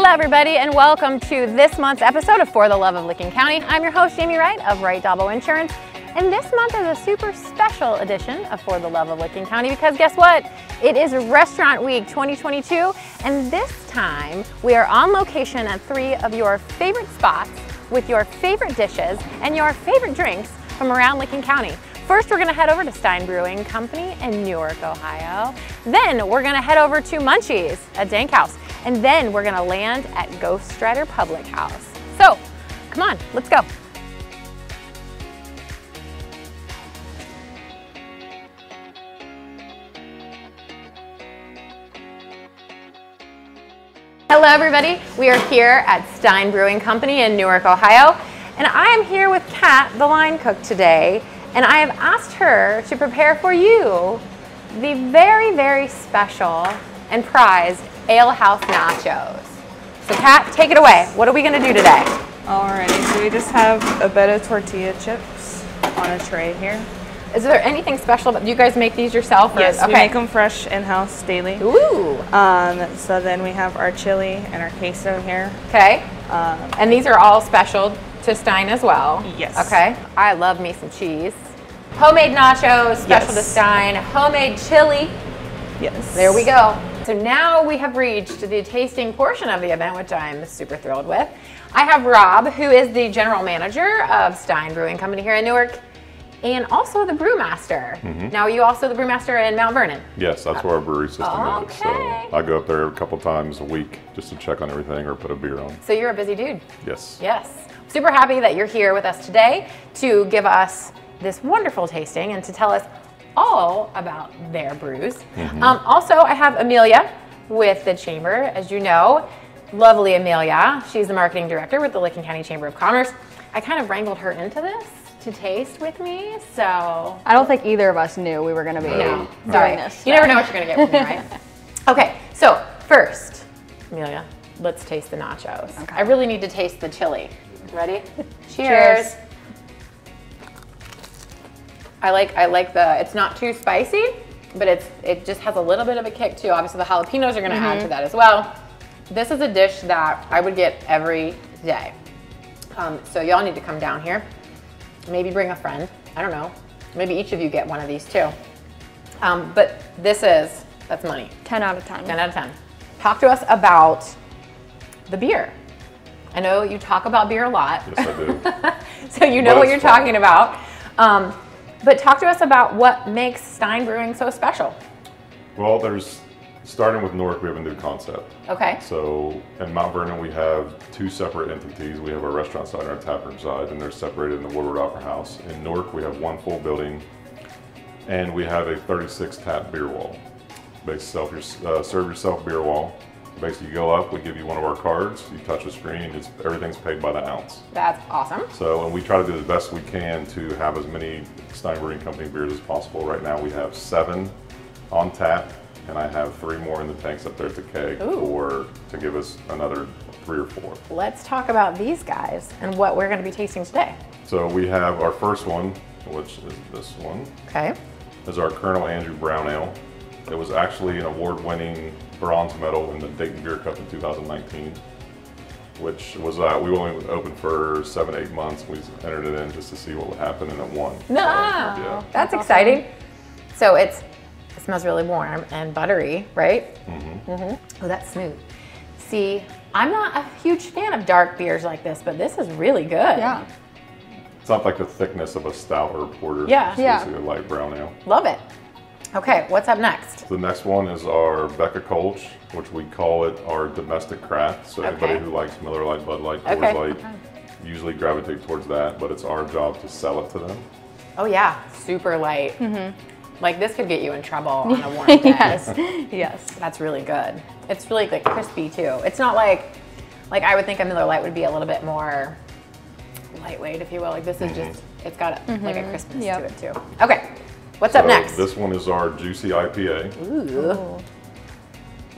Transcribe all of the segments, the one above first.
Hello everybody and welcome to this month's episode of For the Love of Licking County. I'm your host Jamie Wright of Wright Dabo Insurance, and this month is a super special edition of For the Love of Licking County because guess what? It is Restaurant Week 2022, and this time we are on location at 3 of your favorite spots with your favorite dishes and your favorite drinks from around Licking County. First, we're gonna head over to Stein Brewing Company in Newark, Ohio. Then we're gonna head over to MNCHS at Dank House. And then we're gonna land at Ghostwriter Public House. So, come on, let's go. Hello everybody, we are here at Stein Brewing Company in Newark, Ohio. And I am here with Kat, the line cook today. And I have asked her to prepare for you the very, very special and prized Ale House nachos. So Kat, take it away. What are we gonna do today? Alrighty, so we just have a bed of tortilla chips on a tray here. Is there anything special about, do you guys make these yourself? Or? Yes, we make them fresh in-house daily. Ooh. So then we have our chili and our queso here. Okay. And these are all special to Stein as well? Yes. Okay. I love me some cheese. Homemade nachos, special to Stein. Homemade chili. Yes. There we go. So now we have reached the tasting portion of the event, which I'm super thrilled with. I have Rob, who is the general manager of Stein Brewing Company here in Newark, and also the brewmaster. Now, are you also the brewmaster in Mount Vernon? Yes, that's where our brewery system is. So Okay. I go up there a couple times a week just to check on everything or put a beer on. So you're a busy dude. Yes. Yes. Super happy that you're here with us today to give us this wonderful tasting and to tell us all about their brews. Also, I have Amelia with the Chamber, as you know. Lovely Amelia. She's the marketing director with the Licking County Chamber of Commerce. I kind of wrangled her into this to taste with me, so. I don't think either of us knew we were going to be doing this. You never know what you're going to get from me, right? Okay, so first, Amelia, let's taste the nachos. Okay. I really need to taste the chili. Ready? Cheers. Cheers. I like the, it's not too spicy, but it just has a little bit of a kick too. Obviously the jalapenos are gonna add to that as well. This is a dish that I would get every day. So y'all need to come down here. Maybe bring a friend, I don't know. Maybe each of you get one of these too. But that's money. 10 out of 10. 10 out of 10. Talk to us about the beer. I know you talk about beer a lot. Yes, I do. So you know what you're talking about. But talk to us about what makes Stein Brewing so special. Well, starting with Newark, we have a new concept. Okay. So in Mount Vernon, we have 2 separate entities. We have our restaurant side and our taproom side, and they're separated in the Woodward Opera House. In Newark, we have 1 full building, and we have a 36 tap beer wall. Basically, serve yourself beer wall. Basically, you go up, we give you one of our cards, you touch a screen, everything's paid by the ounce. That's awesome. So, and we try to do the best we can to have as many Stein Brewing Company beers as possible. Right now we have 7 on tap, and I have 3 more in the tanks up there at the keg to give us another 3 or 4. Let's talk about these guys and what we're gonna be tasting today. So we have our first one, which is this one. Okay. Is our Colonel Andrew Brown Ale. It was actually an award-winning bronze medal in the Dayton Beer Cup in 2019, which was, we only opened for 7-8 months. We entered it in just to see what would happen, and it won. No, so, yeah. that's exciting. So it smells really warm and buttery, right? Oh, that's smooth. See, I'm not a huge fan of dark beers like this, but this is really good. Yeah. It's not like the thickness of a stout or a porter. Yeah. It's basically a light brown ale. Love it. Okay, what's up next? The next one is our Becca Kolsch, which we call it our domestic craft. So anybody who likes Miller Lite, Bud Light, Coors Light, usually gravitate towards that, but it's our job to sell it to them. Oh yeah, super light. Like this could get you in trouble on a warm day. Yes. That's really good. It's really like crispy too. It's not like I would think a Miller Lite would be a little bit more lightweight, if you will. Like this is just, it's got like a crispness to it too. Okay. What's up next? This one is our Juicy IPA. Ooh.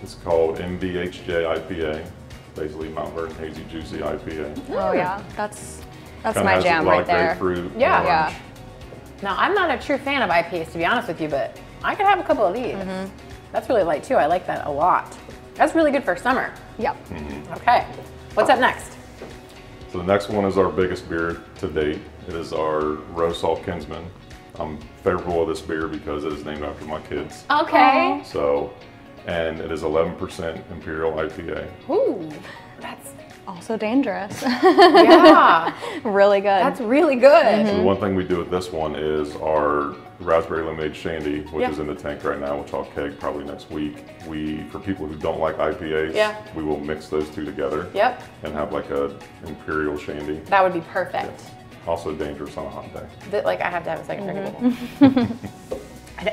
It's called MNCHS IPA. Basically, Mount Vernon Hazy Juicy IPA. Oh yeah, that's Kinda my has jam a lot right of there. grapefruit, Yeah. orange. Now, I'm not a true fan of IPAs, to be honest with you, but I could have a couple of these. That's really light too. I like that a lot. That's really good for summer. Yep. Okay. What's up next? So the next one is our biggest beer to date. It is our Roast Salt Kinsman. I'm favorable of this beer because it is named after my kids. Okay. So, and it is 11% Imperial IPA. Ooh, that's Also dangerous. yeah. Really good. That's really good. So the one thing we do with this one is our raspberry lemonade shandy, which Yeah. is in the tank right now, which I'll keg probably next week. For people who don't like IPAs, Yeah. we will mix those two together Yep. and have like a Imperial shandy. That would be perfect. Also dangerous on a hot day. Like I have to have a second drink.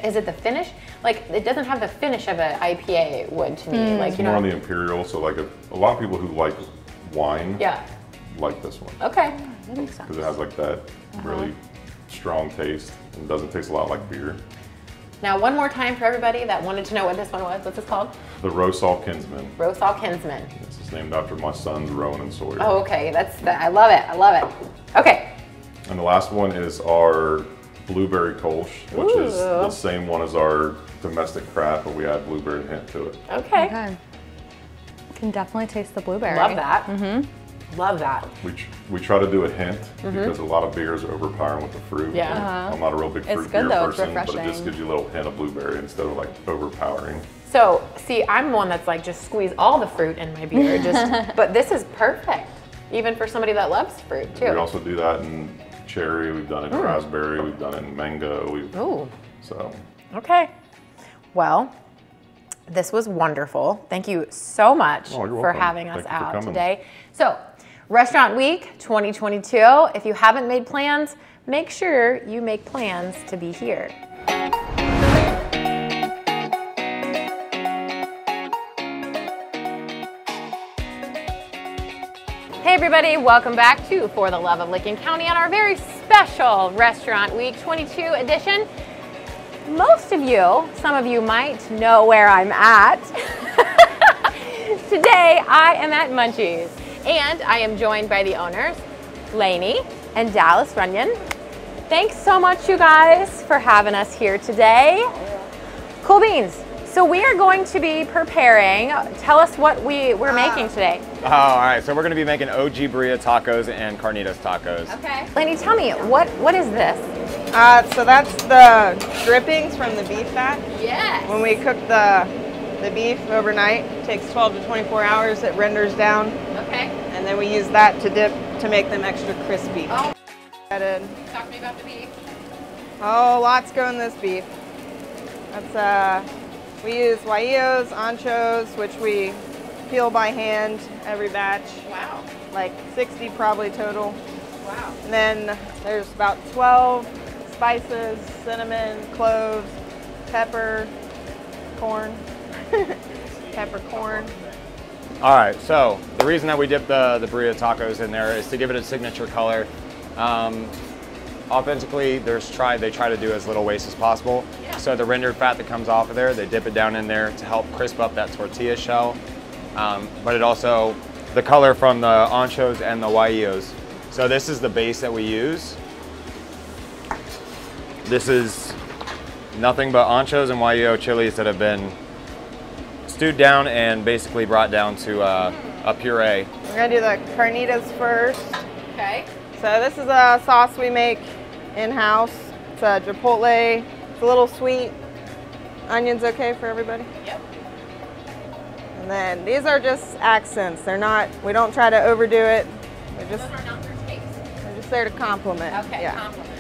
Is it the finish? Like it doesn't have the finish of an IPA would to me. Like It's you more know. on the Imperial, so like a lot of people who like wine Yeah. like this one Okay. That makes sense. because it has like that really strong taste and doesn't taste a lot like beer. Now one more time for everybody that wanted to know what this one was. What's this called? The Roast Salt Kinsman. Roast Salt Kinsman. This is named after my sons Rowan and Sawyer. Oh, okay. I love it. I love it. Okay. And the last one is our Blueberry Kolsch, which is Ooh. the same one as our domestic craft, but we add blueberry hint to it. Okay. Okay. Can definitely taste the blueberry. Love that. Love that. We try to do a hint because a lot of beers are overpowering with the fruit. Yeah. I'm not a real big fruit It's good beer though, it's person, but it just refreshing. gives you a little hint of blueberry instead of like overpowering. So, see, I'm one that's like just squeeze all the fruit in my beer. But this is perfect, even for somebody that loves fruit too. We also do that in cherry, we've done it in raspberry, we've done it in mango. Ooh. So Okay. Well, this was wonderful. Thank you so much Oh, you're for welcome. having us Thank you for out coming. today. So, Restaurant Week 2022, if you haven't made plans, make sure you make plans to be here. Hey everybody, welcome back to For the Love of Licking County on our very special Restaurant Week 22 edition. Most of you, some of you might know where I'm at. Today I am at MNCHS and I am joined by the owners, Lainey and Dallas Runyon. Thanks so much you guys for having us here today. Cool beans. So we are going to be preparing, tell us what we're making today. Oh, all right. So we're going to be making OG Birria tacos and carnitas tacos. Okay. Lainey, tell me, what is this? So that's the drippings from the beef fat. Yes. When we cook the beef overnight, it takes 12 to 24 hours, it renders down, Okay. and then we use that to dip to make them extra crispy. Oh. Added. Talk to me about the beef. Oh, lots go in this beef. That's we use guajillos, anchos, which we peel by hand every batch, Wow. like 60 probably total. Wow. And then there's about 12 spices, cinnamon, cloves, pepper, corn, peppercorn. All right. So the reason that we dip the birria tacos in there is to give it a signature color. Authentically, they try to do as little waste as possible. Yeah. So the rendered fat that comes off of there, they dip it down in there to help crisp up that tortilla shell. But it also, the color from the anchos and the guajillos. So this is the base that we use. This is nothing but anchos and guajillo chilies that have been stewed down and basically brought down to a puree. We're gonna do the carnitas first. Okay. So this is a sauce we make in-house. It's a chipotle. It's a little sweet. Onions okay for everybody? Yep. And then these are just accents. They're not, we don't try to overdo it. Those are not for taste. They're just there to compliment. Okay, Yeah. compliment.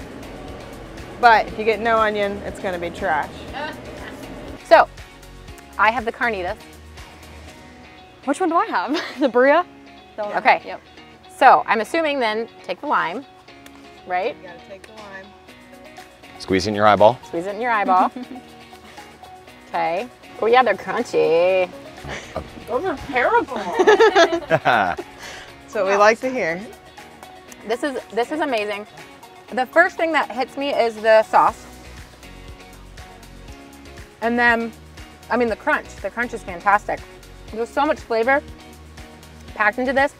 But if you get no onion, it's gonna be trash. So, I have the carnitas. Which one do I have? The birria? Okay. Yep. So, I'm assuming then take the lime, right? You gotta take the lime. Squeeze in your eyeball. Squeeze it in your eyeball. Okay. Oh yeah, they're crunchy. Those are terrible. That's what we like to hear. This is amazing. The first thing that hits me is the sauce. And then, I mean the crunch. The crunch is fantastic. There's so much flavor packed into this.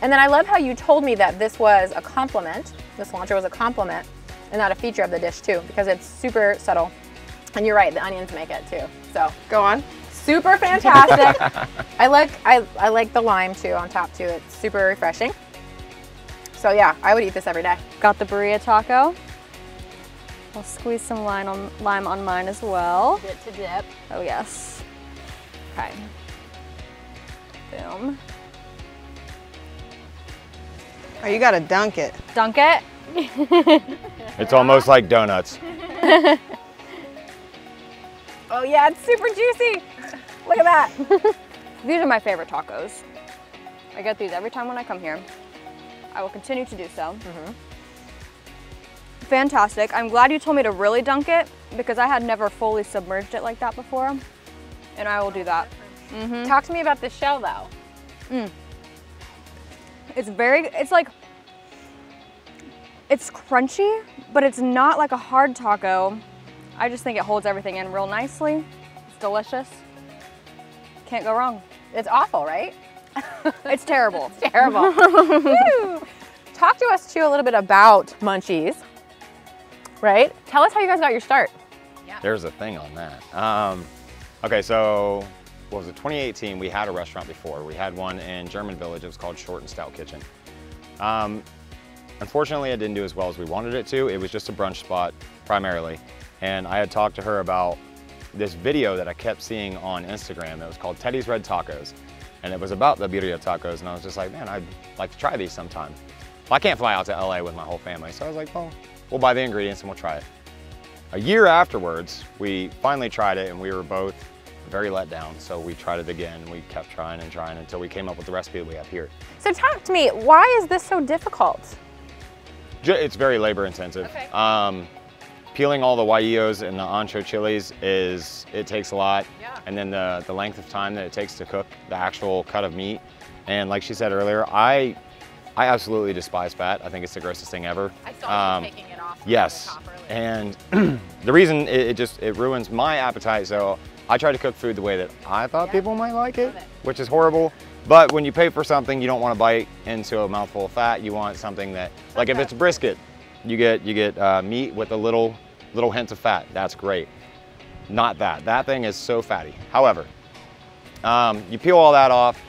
And then I love how you told me that this was a compliment. The cilantro was a compliment and not a feature of the dish too, because it's super subtle. And you're right, the onions make it too. So Go on. super fantastic. I like the lime too on top too. It's super refreshing. So yeah, I would eat this every day. Got the burrito taco. I'll squeeze some lime on mine as well. Bit to dip. Oh yes. Okay. Boom. Oh, you gotta dunk it. Dunk it. It's almost like donuts. Oh yeah, it's super juicy. Look at that. These are my favorite tacos. I get these every time when I come here. I will continue to do so. Fantastic. I'm glad you told me to really dunk it because I had never fully submerged it like that before. And I will do that. Talk to me about the shell though. It's crunchy, but it's not like a hard taco. I just think it holds everything in real nicely. It's delicious. Can't go wrong. It's awful, right? It's terrible. It's terrible. Woo. Talk to us too a little bit about MNCHS, right? Tell us how you guys got your start. There's a thing on that. Okay, so what was it, 2018, we had a restaurant before. We had one in German Village. It was called Short and Stout Kitchen. Unfortunately, it didn't do as well as we wanted it to. It was just a brunch spot primarily. And I had talked to her about this video that I kept seeing on Instagram. It was called Teddy's Red Tacos. And it was about the birria tacos. And I was just like, man, I'd like to try these sometime. Well, I can't fly out to LA with my whole family. So I was like, well, we'll buy the ingredients and we'll try it. A year afterwards, we finally tried it and we were both very let down. So we tried it again. We kept trying and trying until we came up with the recipe that we have here. So talk to me, why is this so difficult? It's very labor intensive. Okay. Peeling all the guajillos and the ancho chilies it takes a lot. Yeah. And then the length of time that it takes to cook the actual cut of meat. And like she said earlier, I absolutely despise fat. I think it's the grossest thing ever. I saw you taking it off. Yes. The top earlier. And the reason it ruins my appetite. So I try to cook food the way that I thought people might like it, which is horrible. But when you pay for something, you don't want to bite into a mouthful of fat. You want something that, like if it's brisket, you get meat with a little hint of fat. That's great. Not that. That thing is so fatty. However, you peel all that off,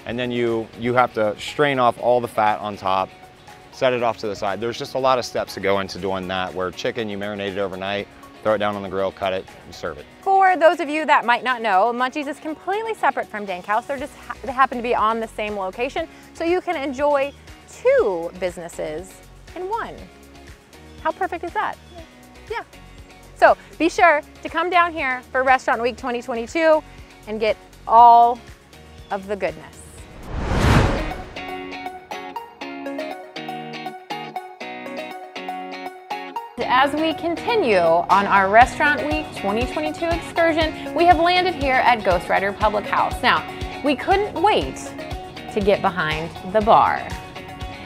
and then you have to strain off all the fat on top, set it off to the side. There's just a lot of steps to go into doing that, where chicken, you marinate it overnight, throw it down on the grill, cut it, and serve it. For those of you that might not know, MNCHS is completely separate from Dank House. They happen to be on the same location, so you can enjoy two businesses in one. How perfect is that? Yeah. So be sure to come down here for Restaurant Week 2022 and get all of the goodness. As we continue on our Restaurant Week 2022 excursion, we have landed here at Ghostwriter Public House. Now, we couldn't wait to get behind the bar.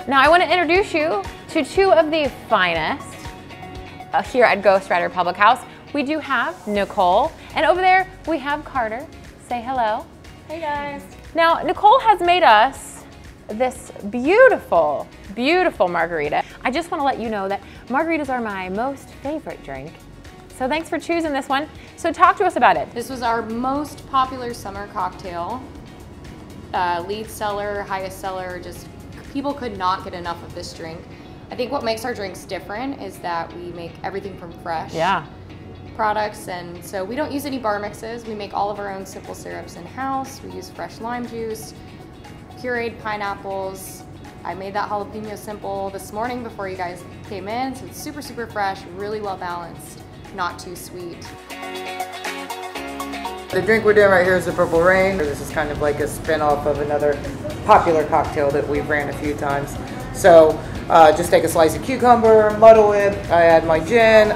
Now, I want to introduce you to two of the finest here at Ghostwriter Public House. We do have Nicole, and over there we have Carter. Say hello. Hey guys. Now, Nicole has made us this beautiful, beautiful margarita. I just want to let you know that margaritas are my most favorite drink. So thanks for choosing this one. So talk to us about it. This was our most popular summer cocktail. Lead seller, highest seller, just people could not get enough of this drink. I think what makes our drinks different is that we make everything from fresh products, and so we don't use any bar mixes. We make all of our own simple syrups in-house. We use fresh lime juice, pureed pineapples. I made that jalapeno simple this morning before you guys came in, so it's super, super fresh, really well balanced, not too sweet. The drink we're doing right here is the Purple Rain. This is kind of like a spin-off of another popular cocktail that we've ran a few times. So just take a slice of cucumber, muddle it. I add my gin,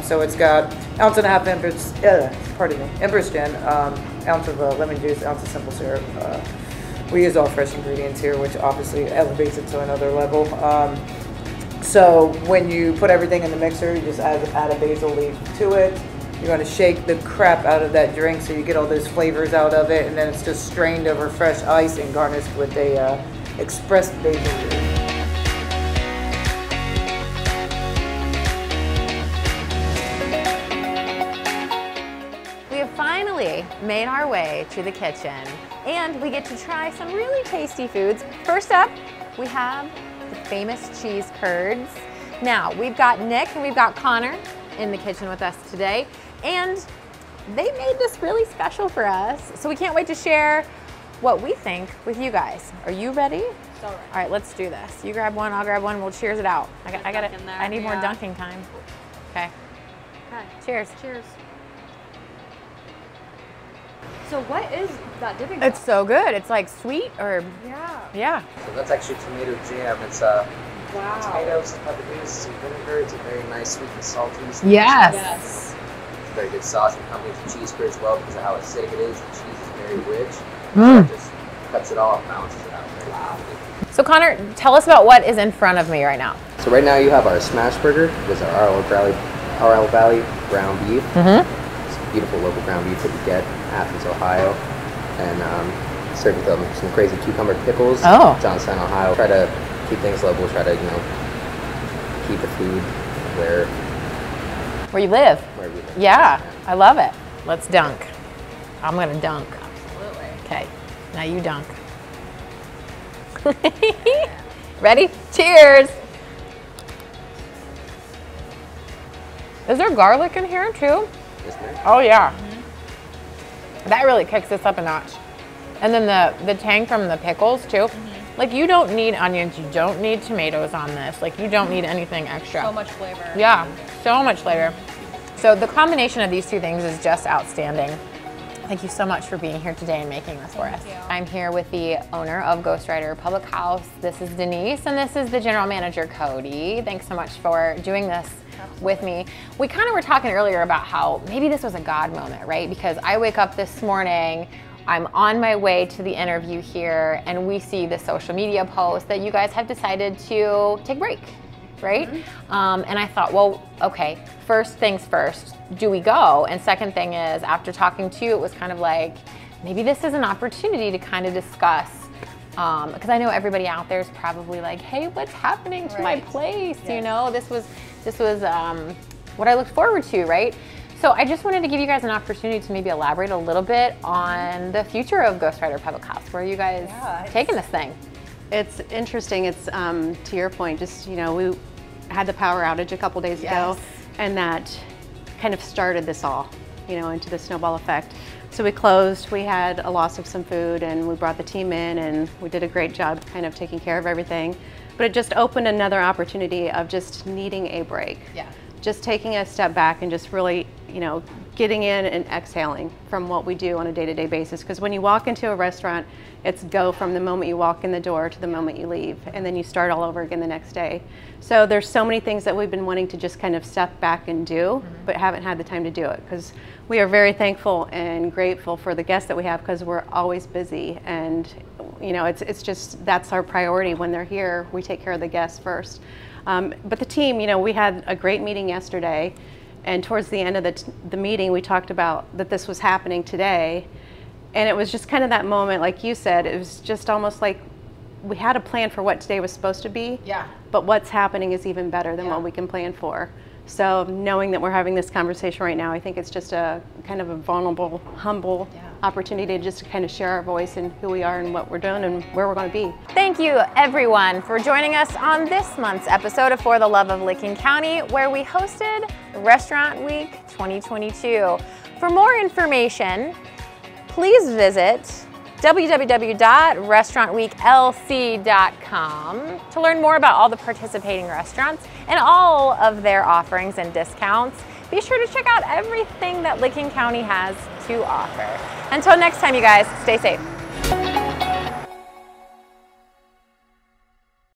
so it's got 1.5 ounces Empress gin, ounce of lemon juice, ounce of simple syrup. We use all fresh ingredients here, which obviously elevates it to another level. So when you put everything in the mixer, you just add a basil leaf to it. You're going to shake the crap out of that drink so you get all those flavors out of it, and then it's just strained over fresh ice and garnished with a expressed basil leaf. We have finally made our way to the kitchen and we get to try some really tasty foods. First up, we have the famous cheese curds. Now, we've got Nick and we've got Connor in the kitchen with us today, and they made this really special for us, so we can't wait to share what we think with you guys. Are you ready? So ready. All right, let's do this. You grab one, I'll grab one, we'll cheers it out. I need more dunking time. Okay. Okay. Cheers. Cheers. So what is that dipping It's sauce? so good. It's like sweet or, yeah. So that's actually tomato jam. It's tomatoes, peppercorns, some vinegar. It's a very nice sweet and salty. Yes. It's a very good sauce. And comes with cheese curd as well because of how acidic it is. The cheese is very rich. So it just cuts it all, balances it out very nicely. So Connor, tell us about what is in front of me right now. So right now you have our smash burger. This is our RL Valley ground beef. It's a beautiful local ground beef that we get in Athens, Ohio. And served with some crazy cucumber pickles. Johnstown, Ohio. Try to keep things local. Try to, keep the food Where you live. where we live. Yeah, I love it. Let's dunk. I'm gonna dunk. Absolutely. Okay, now you dunk. Ready? Cheers. Is there garlic in here too? Yes, ma'am. Oh yeah. That really kicks this up a notch. And then the tang from the pickles too. Like, you don't need onions, you don't need tomatoes on this. Like, you don't need anything extra. So much flavor. Yeah, so much flavor. So the combination of these two things is just outstanding. Thank you so much for being here today and making this for us. I'm here with the owner of Ghostwriter Public House. This is Denise, and this is the general manager, Cody. Thanks so much for doing this with me. We kind of were talking earlier about how maybe this was a God moment, right? Because I wake up this morning, I'm on my way to the interview here, and we see the social media post that you guys have decided to take a break, right? And I thought, well, okay, first things first, do we go? And second thing is, after talking to you, it was kind of like, maybe this is an opportunity to kind of discuss, because I know everybody out there is probably like, hey, what's happening to my place? You know, this was what I looked forward to, right? So I just wanted to give you guys an opportunity to maybe elaborate a little bit on the future of Ghostwriter Public House. Where are you guys taking this thing? It's interesting. It's to your point, just, we had the power outage a couple days ago, and that kind of started this all, into the snowball effect. So we closed, we had a loss of some food, and we brought the team in, and we did a great job kind of taking care of everything. But it just opened another opportunity of just needing a break. Yeah. Just taking a step back and just really, getting in and exhaling from what we do on a day-to-day basis. Because when you walk into a restaurant, it's go from the moment you walk in the door to the moment you leave, and then you start all over again the next day. So there's so many things that we've been wanting to just kind of step back and do, but haven't had the time to do it, because we are very thankful and grateful for the guests that we have, because we're always busy, and it's just, that's our priority. When they're here, we take care of the guests first. But the team, we had a great meeting yesterday, and towards the end of the meeting, we talked about that this was happening today, and it was just kind of that moment, like you said, it was just almost like we had a plan for what today was supposed to be, but what's happening is even better than what we can plan for. So knowing that we're having this conversation right now, I think it's just a kind of a vulnerable, humble opportunity just to kind of share our voice and who we are and what we're doing and where we're going to be. Thank you, everyone, for joining us on this month's episode of For the Love of Licking County, where we hosted Restaurant Week 2022. For more information, please visit www.restaurantweeklc.com to learn more about all the participating restaurants and all of their offerings and discounts. Be sure to check out everything that Licking County has to offer. Until next time, you guys, stay safe.